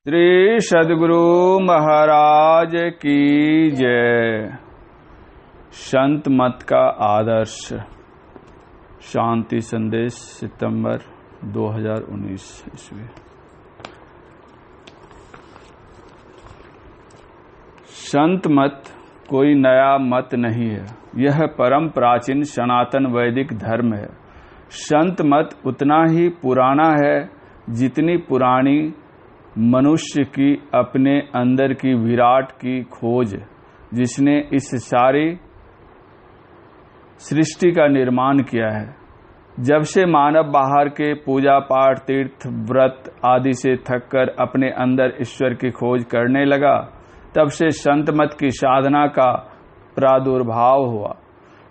श्री सद्गुरु महाराज की जय। संत मत का आदर्श। शांति संदेश सितंबर 2019 ईस्वी। संत मत कोई नया मत नहीं है, यह परम प्राचीन सनातन वैदिक धर्म है। संत मत उतना ही पुराना है जितनी पुरानी मनुष्य की अपने अंदर की विराट की खोज, जिसने इस सारी सृष्टि का निर्माण किया है। जब से मानव बाहर के पूजा पाठ तीर्थ व्रत आदि से थककर अपने अंदर ईश्वर की खोज करने लगा, तब से संत मत की साधना का प्रादुर्भाव हुआ।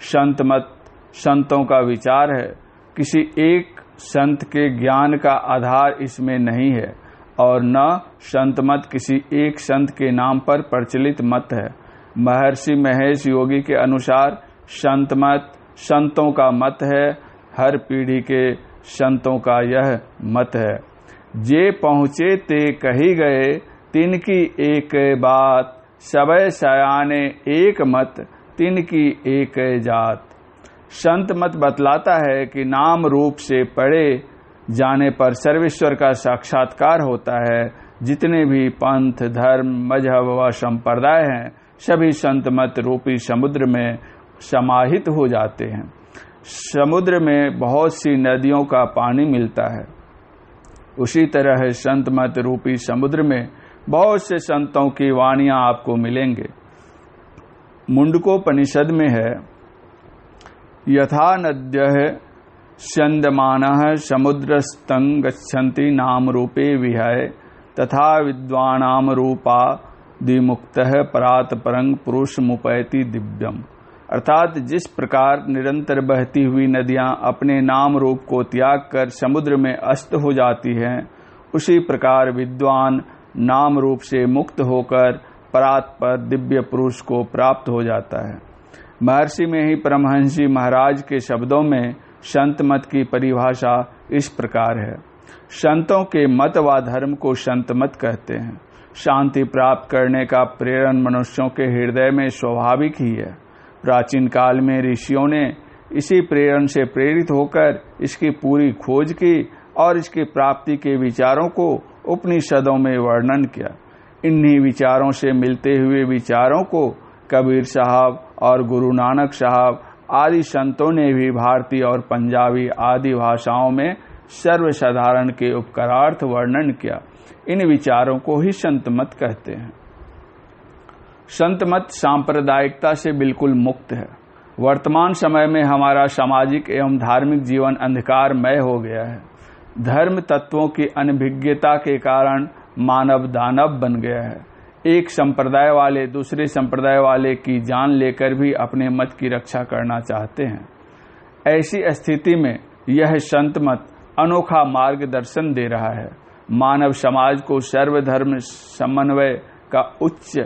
संत मत संतों का विचार है, किसी एक संत के ज्ञान का आधार इसमें नहीं है और न संत मत किसी एक संत के नाम पर प्रचलित मत है। महर्षि महेश योगी के अनुसार संत मत संतों का मत है, हर पीढ़ी के संतों का यह मत है। जे पहुँचे ते कही गए, तिनकी एक बात, सबे सयाने एक मत, तिनकी एक जात। संत मत बतलाता है कि नाम रूप से पढ़े जाने पर सर्वेश्वर का साक्षात्कार होता है। जितने भी पंथ धर्म मजहब व संप्रदाय हैं, सभी संत मत रूपी समुद्र में समाहित हो जाते हैं। समुद्र में बहुत सी नदियों का पानी मिलता है, उसी तरह संत मत रूपी समुद्र में बहुत से संतों की वाणियां आपको मिलेंगे। मुंडकोपनिषद में है, यथा नद्यः स्यन्दमानः समुद्रस्तं गच्छन्ति नाम रूपे विहाय, तथा विद्वानाम रूपादिमुक्तः परात् परं पुरुषमुपैति दिव्यम। अर्थात जिस प्रकार निरंतर बहती हुई नदियां अपने नाम रूप को त्याग कर समुद्र में अस्त हो जाती हैं, उसी प्रकार विद्वान नाम रूप से मुक्त होकर परात् पर दिव्य पुरुष को प्राप्त हो जाता है। महर्षि में ही परमहंसी महाराज के शब्दों में संत मत की परिभाषा इस प्रकार है। संतों के मत व धर्म को संत मत कहते हैं। शांति प्राप्त करने का प्रेरण मनुष्यों के हृदय में स्वाभाविक ही है। प्राचीन काल में ऋषियों ने इसी प्रेरण से प्रेरित होकर इसकी पूरी खोज की और इसकी प्राप्ति के विचारों को उपनिषदों में वर्णन किया। इन्हीं विचारों से मिलते हुए विचारों को कबीर साहब और गुरु नानक साहब आदि संतों ने भी भारतीय और पंजाबी आदि भाषाओं में सर्वसाधारण के उपकारार्थ वर्णन किया। इन विचारों को ही संत मत कहते हैं। संत मत सांप्रदायिकता से बिल्कुल मुक्त है। वर्तमान समय में हमारा सामाजिक एवं धार्मिक जीवन अंधकारमय हो गया है। धर्म तत्वों की अनभिज्ञता के कारण मानव दानव बन गया है। एक संप्रदाय वाले दूसरे संप्रदाय वाले की जान लेकर भी अपने मत की रक्षा करना चाहते हैं। ऐसी स्थिति में यह संत मत अनोखा मार्गदर्शन दे रहा है। मानव समाज को सर्वधर्म समन्वय का उच्च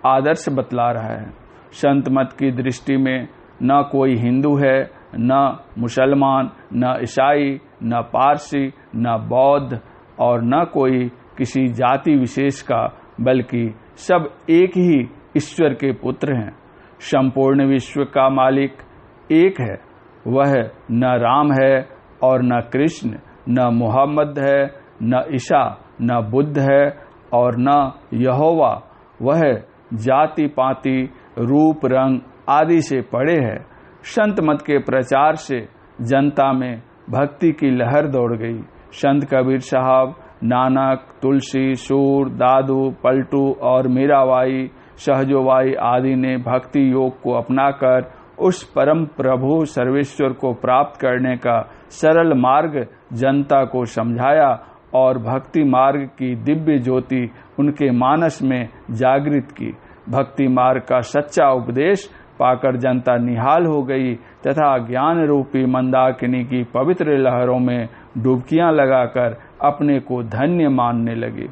आदर्श बतला रहा है। संत मत की दृष्टि में न कोई हिंदू है, न मुसलमान, न ईसाई, न पारसी, न बौद्ध और न कोई किसी जाति विशेष का, बल्कि सब एक ही ईश्वर के पुत्र हैं। संपूर्ण विश्व का मालिक एक है। वह न राम है और न कृष्ण, न मोहम्मद है, न ईसा, न बुद्ध है और न यहोवा। वह जाति पाति रूप रंग आदि से परे है। संत मत के प्रचार से जनता में भक्ति की लहर दौड़ गई। संत कबीर साहब, नानक, तुलसी, सूर, दादू, पलटू और मीराबाई, सहजोबाई आदि ने भक्ति योग को अपनाकर उस परम प्रभु सर्वेश्वर को प्राप्त करने का सरल मार्ग जनता को समझाया और भक्ति मार्ग की दिव्य ज्योति उनके मानस में जागृत की। भक्ति मार्ग का सच्चा उपदेश पाकर जनता निहाल हो गई तथा ज्ञान रूपी मंदाकिनी की पवित्र लहरों में डुबकियां लगाकर अपने को धन्य मानने लगे।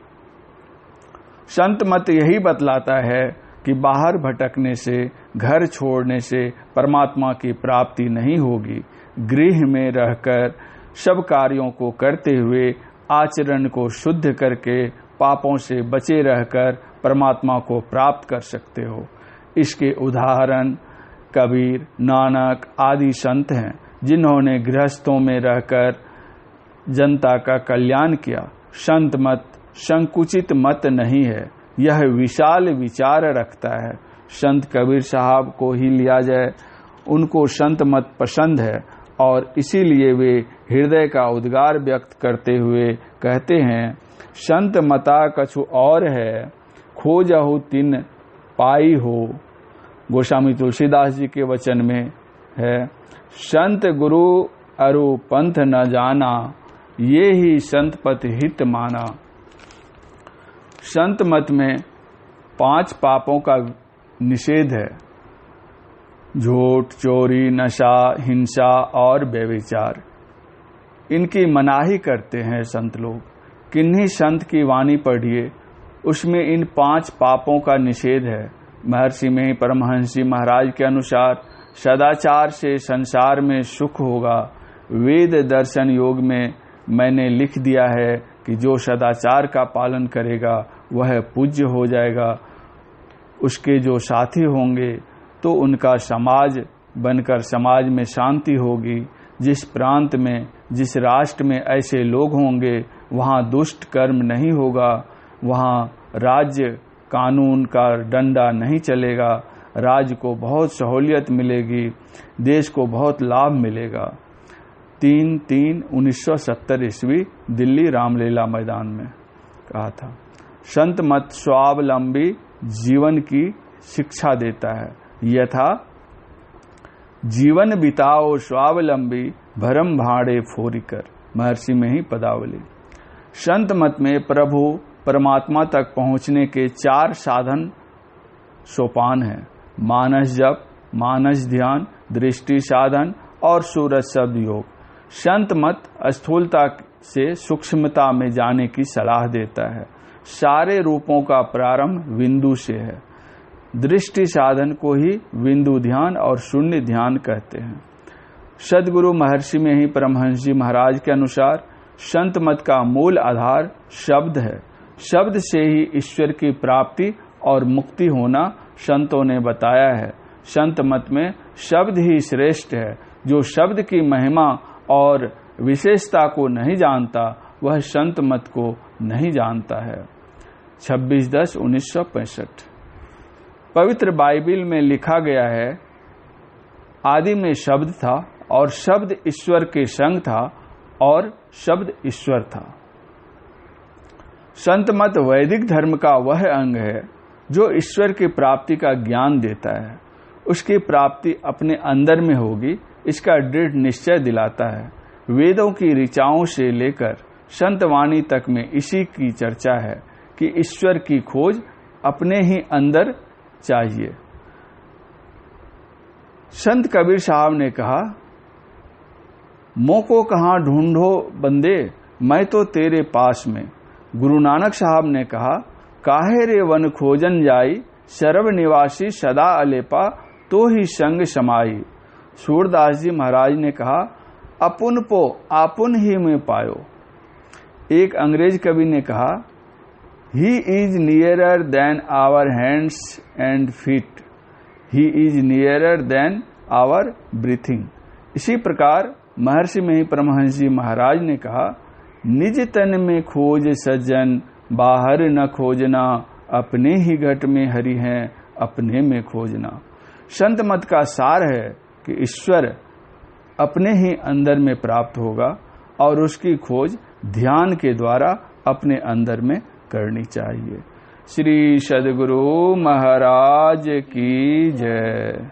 संत मत यही बतलाता है कि बाहर भटकने से, घर छोड़ने से परमात्मा की प्राप्ति नहीं होगी। गृह में रहकर सब कार्यों को करते हुए आचरण को शुद्ध करके पापों से बचे रहकर परमात्मा को प्राप्त कर सकते हो। इसके उदाहरण कबीर, नानक आदि संत हैं जिन्होंने गृहस्थों में रहकर जनता का कल्याण किया। संत मत संकुचित मत नहीं है, यह विशाल विचार रखता है। संत कबीर साहब को ही लिया जाए, उनको संत मत पसंद है और इसीलिए वे हृदय का उद्गार व्यक्त करते हुए कहते हैं, संत मता कछु और है, खोजहु तिन पाई हो। गोस्वामी तुलसीदास जी के वचन में है, संत गुरु अरु पंथ न जाना, ये ही संत पथ हित माना। संत मत में 5 पापों का निषेध है, झूठ, चोरी, नशा, हिंसा और व्यभिचार। इनकी मनाही करते हैं संत लोग। किन्हीं संत की वाणी पढ़िए, उसमें इन 5 पापों का निषेध है। महर्षि में परमहंस जी महाराज के अनुसार सदाचार से संसार में सुख होगा। वेद दर्शन योग में मैंने लिख दिया है कि जो सदाचार का पालन करेगा वह पूज्य हो जाएगा। उसके जो साथी होंगे तो उनका समाज बनकर समाज में शांति होगी। जिस प्रांत में, जिस राष्ट्र में ऐसे लोग होंगे वहाँ दुष्ट कर्म नहीं होगा, वहाँ राज्य कानून का डंडा नहीं चलेगा, राज्य को बहुत सहूलियत मिलेगी, देश को बहुत लाभ मिलेगा। 3/3/1970 ईस्वी दिल्ली रामलीला मैदान में कहा था। संत मत स्वावलंबी जीवन की शिक्षा देता है। यथा जीवन बिताओ स्वावलंबी, भरम भाड़े फोरिकर। महर्षि में ही पदावली। संत मत में प्रभु परमात्मा तक पहुंचने के 4 साधन सोपान हैं। मानस जप, मानस ध्यान, दृष्टि साधन और सूरज शब्द योग। संत मत स्थूलता से सूक्ष्मता में जाने की सलाह देता है। सारे रूपों का प्रारंभ बिंदु से है। दृष्टि साधन को ही बिंदु ध्यान और शून्य ध्यान कहते हैं। सद्गुरु महर्षि में ही परमहंस जी महाराज के अनुसार संत मत का मूल आधार शब्द है। शब्द से ही ईश्वर की प्राप्ति और मुक्ति होना संतों ने बताया है। संत मत में शब्द ही श्रेष्ठ है। जो शब्द की महिमा और विशेषता को नहीं जानता वह संत मत को नहीं जानता है। 26/10/1965। पवित्र बाइबिल में लिखा गया है, आदि में शब्द था और शब्द ईश्वर के संग था और शब्द ईश्वर था। संत मत वैदिक धर्म का वह अंग है जो ईश्वर की प्राप्ति का ज्ञान देता है। उसकी प्राप्ति अपने अंदर में होगी, इसका दृढ़ निश्चय दिलाता है। वेदों की ऋचाओं से लेकर संतवाणी तक में इसी की चर्चा है कि ईश्वर की खोज अपने ही अंदर चाहिए। संत कबीर साहब ने कहा, मोको कहाँ ढूंढो बंदे, मैं तो तेरे पास में। गुरु नानक साहब ने कहा, काहे रे वन खोजन जाई, शरव निवासी सदा अलेपा, तो ही संग समाई। सूरदास जी महाराज ने कहा, अपुन पो आपुन ही में पायो। एक अंग्रेज कवि ने कहा, he is nearer than our hands and feet, he is nearer than our breathing. इसी प्रकार महर्षि में ही परमहंस जी महाराज ने कहा, निज तन में खोज सज्जन, बाहर न खोजना, अपने ही घट में हरि हैं, अपने में खोजना। संत मत का सार है कि ईश्वर अपने ही अंदर में प्राप्त होगा और उसकी खोज ध्यान के द्वारा अपने अंदर में करनी चाहिए। श्री सद्गुरु महाराज की जय।